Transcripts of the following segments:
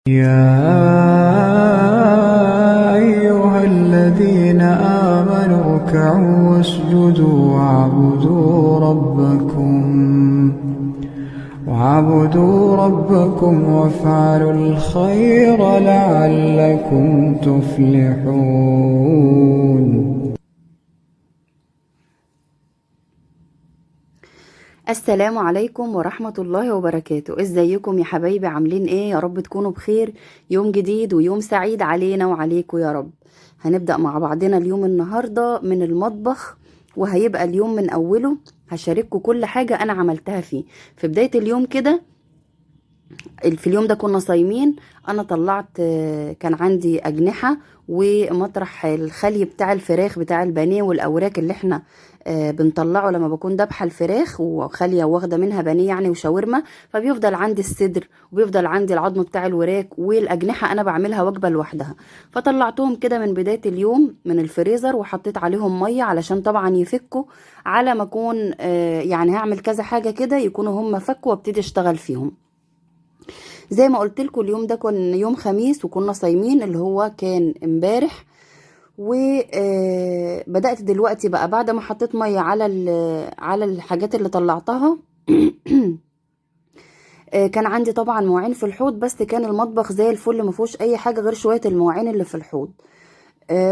يا أيها الذين آمنوا اركعوا واسجدوا واعبدوا ربكم وافعلوا الخير لعلكم تفلحون. السلام عليكم ورحمة الله وبركاته. ازيكم يا حبايبي؟ عاملين ايه؟ يا رب تكونوا بخير. يوم جديد ويوم سعيد علينا وعليكم يا رب. هنبدأ مع بعضنا اليوم النهاردة من المطبخ، وهيبقى اليوم من اوله هشارككم كل حاجة انا عملتها فيه في بداية اليوم كده. في اليوم ده كنا صايمين. انا طلعت كان عندي اجنحة ومطرح الخلي بتاع الفراخ بتاع البانيه والاوراق اللي احنا بنطلعه لما بكون دبحه الفراخ وخاليه واخده منها بانيه يعني وشاورما، فبيفضل عندي الصدر وبيفضل عندي العظم بتاع الوراك والاجنحه انا بعملها وجبه لوحدها. فطلعتهم كده من بدايه اليوم من الفريزر وحطيت عليهم ميه علشان طبعا يفكوا، على ما اكون يعني هعمل كذا حاجه كده يكونوا هم فكوا وابتدي اشتغل فيهم. زي ما قلت لكم اليوم ده كان يوم خميس وكنا صايمين اللي هو كان امبارح. وبدأت دلوقتي بقى بعد ما حطيت ميه على الحاجات اللي طلعتها. كان عندي طبعا مواعين في الحوض، بس كان المطبخ زي الفل ما فيهوش اي حاجه غير شويه المواعين اللي في الحوض.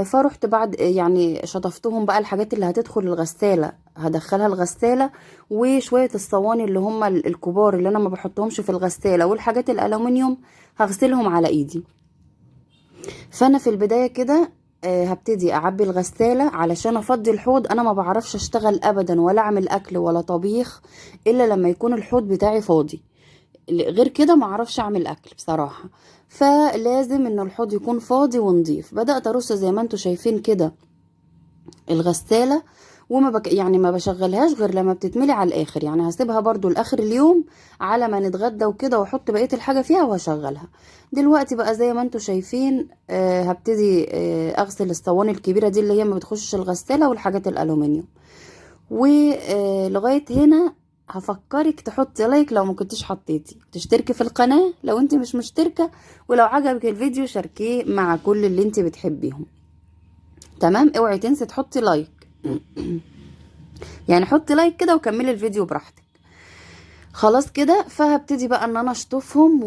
فرحت بعد يعني شطفتهم بقى الحاجات اللي هتدخل الغسالة هدخلها الغسالة، وشوية الصواني اللي هم الكبار اللي انا ما بحطهمش في الغسالة والحاجات الالومنيوم هغسلهم على ايدي. فانا في البداية كده هبتدي اعبي الغسالة علشان افضي الحوض. انا ما بعرفش اشتغل ابدا ولا اعمل اكل ولا طبيخ الا لما يكون الحوض بتاعي فاضي، غير كده ما اعرفش اعمل اكل بصراحة. فلازم ان الحوض يكون فاضي ونضيف. بدأت ارص زي ما انتوا شايفين كده الغسالة، يعني ما بشغلهاش غير لما بتتملي على الاخر، يعني هسيبها برضو لاخر اليوم على ما نتغدى وكده واحط بقية الحاجة فيها وهشغلها. دلوقتي بقى زي ما انتوا شايفين هبتدي اغسل الصواني الكبيرة دي اللي هي ما بتخشش الغسالة والحاجات الالومنيوم. ولغاية هنا هفكرك تحطي لايك لو ما كنتش حطيتي، تشتركي في القناة لو انت مش مشتركة، ولو عجبك الفيديو شاركيه مع كل اللي انت بتحبيهم. تمام، اوعي تنسي تحطي لايك. يعني حطي لايك كده وكملي الفيديو براحتك. خلاص كده فهبتدي بقى ان انا اشطفهم.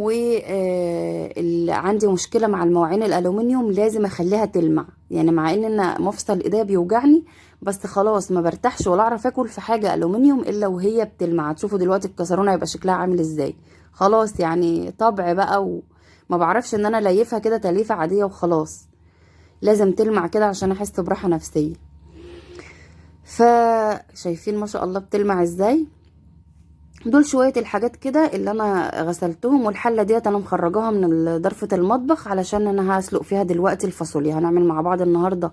عندي مشكله مع المواعين الالومنيوم، لازم اخليها تلمع، يعني مع ان انا مفصل ايديا بيوجعني بس خلاص ما برتاحش ولا اعرف اكل في حاجه الومنيوم الا وهي بتلمع. هتشوفوا دلوقتي الكسرونه هيبقى شكلها عامل ازاي. خلاص يعني طبع بقى، وما بعرفش ان انا اليفها كده تليفه عاديه وخلاص، لازم تلمع كده عشان احس براحه نفسيه. فشايفين ما شاء الله بتلمع ازاي. دول شوية الحاجات كده اللي انا غسلتهم، والحلة ديت انا مخرجاها من ظرفة المطبخ علشان انا هسلق فيها دلوقتي الفاصوليا. هنعمل مع بعض النهاردة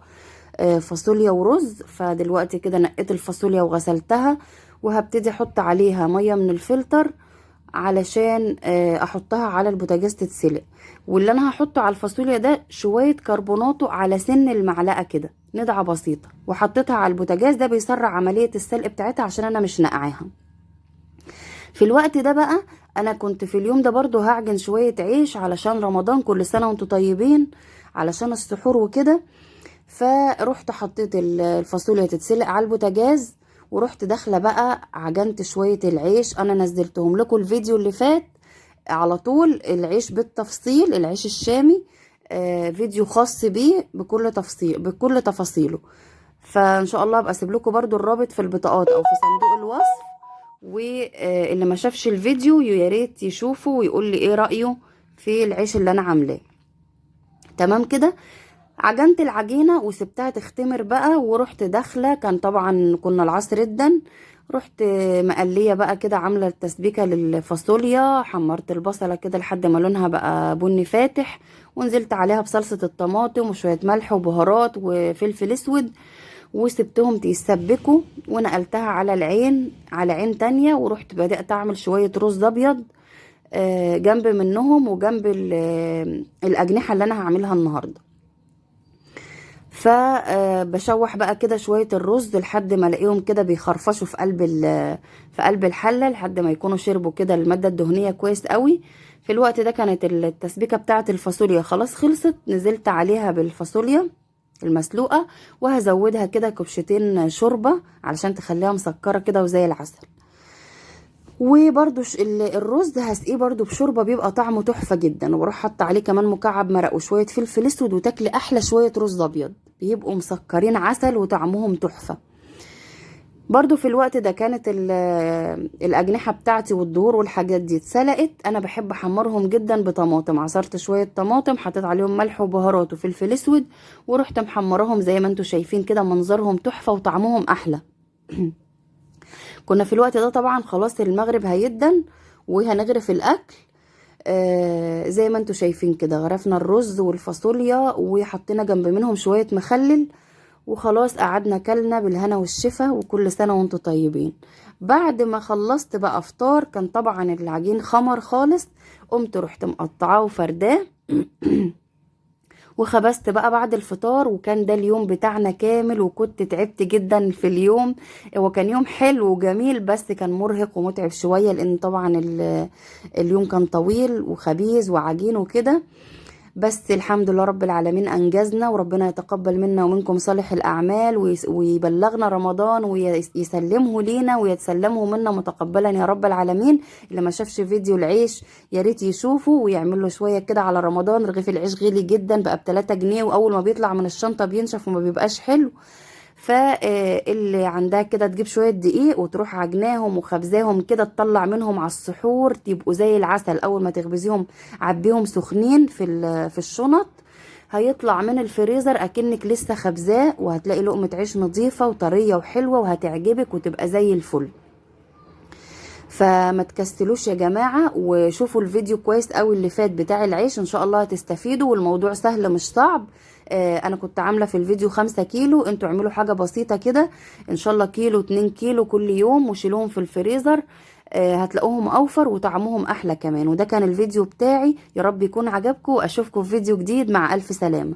فاصوليا ورز. فدلوقتي كده نقيت الفاصوليا وغسلتها، وهبتدي احط عليها مية من الفلتر علشان احطها على البوتاجاز تتسلق. واللي انا هحطه على الفاصوليا ده شوية كربوناتو على سن المعلقة كده، ندعة بسيطة، وحطيتها على البوتاجاز. ده بيسرع عملية السلق بتاعتها عشان انا مش نقعاها. في الوقت ده بقى انا كنت في اليوم ده برضو هعجن شوية عيش علشان رمضان، كل سنة وانتوا طيبين، علشان السحور وكده. فروحت حطيت الفاصوليا تتسلق على البوتاجاز، ورحت داخله بقى عجنت شويه العيش. انا نزلتهم لكم الفيديو اللي فات على طول، العيش بالتفصيل، العيش الشامي فيديو خاص بيه بكل تفصيل بكل تفاصيله. فان شاء الله ابقى اسيب لكم برضو الرابط في البطاقات او في صندوق الوصف. واللي ما شافش الفيديو يا ريت يشوفه ويقول لي ايه رأيه في العيش اللي انا عاملاه. تمام كده، عجنت العجينة وسبتها تختمر بقى، ورحت داخلة. كان طبعا كنا العصر جدا، رحت مقلية بقى كده، عاملة التسبيكة للفاصوليا. حمرت البصلة كده لحد ما لونها بقى بني فاتح، ونزلت عليها بصلصة الطماطم وشوية ملح وبهارات وفلفل اسود، وسبتهم يتسبكوا. ونقلتها على العين، على عين تانية، ورحت بدأت اعمل شوية رز ابيض جنب منهم وجنب الأجنحة اللي انا هعملها النهاردة. فبشوح بقى كده شوية الرز لحد ما الاقيهم كده بيخرفشوا في قلب الحلة، لحد ما يكونوا شربوا كده المادة الدهنية كويس قوي. في الوقت ده كانت التسبيكة بتاعة الفاصوليا خلاص خلصت، نزلت عليها بالفاصوليا المسلوقة، وهزودها كده كبشتين شوربة علشان تخليها مسكرة كده وزي العسل. وبرده الرز هسقيه برده بشوربه، بيبقى طعمه تحفه جدا، وبروح حاطه عليه كمان مكعب مرق وشويه فلفل اسود، وتاكلي احلى شويه رز ابيض بيبقوا مسكرين عسل وطعمهم تحفه. برضو في الوقت ده كانت الأجنحة بتاعتي والدهور والحاجات دي اتسلقت. أنا بحب أحمرهم جدا بطماطم، عصرت شوية طماطم، حطيت عليهم ملح وبهارات وفلفل اسود، ورحت محمرهم زي ما انتوا شايفين كده، منظرهم تحفة وطعمهم أحلى. كنا في الوقت ده طبعا خلاص المغرب هيدن وهنغرف الأكل. زي ما انتوا شايفين كده غرفنا الرز والفاصوليا وحطينا جنب منهم شوية مخلل، وخلاص قعدنا كلنا بالهنا والشفا، وكل سنة وانتوا طيبين. بعد ما خلصت بقى افطار، كان طبعا العجين خمر خالص، قمت رحت مقطعاه وفرداه وخبزت بقى بعد الفطار. وكان ده اليوم بتاعنا كامل، وكنت تعبت جدا في اليوم. هو كان يوم حلو وجميل، بس كان مرهق ومتعب شوية، لان طبعا اليوم كان طويل وخبيز وعجين وكده. بس الحمد لله رب العالمين أنجزنا، وربنا يتقبل منا ومنكم صالح الأعمال، ويبلغنا رمضان ويسلمه لينا ويتسلمه منا متقبلا يا رب العالمين. اللي ما شافش فيديو العيش يا ريت يشوفه ويعمل له شوية كده على رمضان. رغيف العيش غالي جدا بقى ب3 جنيه، وأول ما بيطلع من الشنطة بينشف وما بيبقاش حلو. فاللي عندها كده تجيب شوية دقيق وتروح عجناهم وخبزاهم كده، تطلع منهم على السحور يبقوا زي العسل. اول ما تخبزيهم عبيهم سخنين في الشنط، هيطلع من الفريزر اكنك لسه خبزاه، وهتلاقي لقمة عيش نظيفة وطرية وحلوة وهتعجبك وتبقى زي الفل. فما تكسلوش يا جماعة، وشوفوا الفيديو كويس قوي اللي فات بتاع العيش، ان شاء الله هتستفيدوا، والموضوع سهل مش صعب. انا كنت عاملة في الفيديو 5 كيلو، انتوا اعملوا حاجة بسيطة كده ان شاء الله، كيلو 2 كيلو كل يوم، وشيلوهم في الفريزر. هتلاقوهم اوفر وطعمهم احلى كمان. وده كان الفيديو بتاعي، يا رب يكون عجبكم، واشوفكم في فيديو جديد، مع الف سلامة.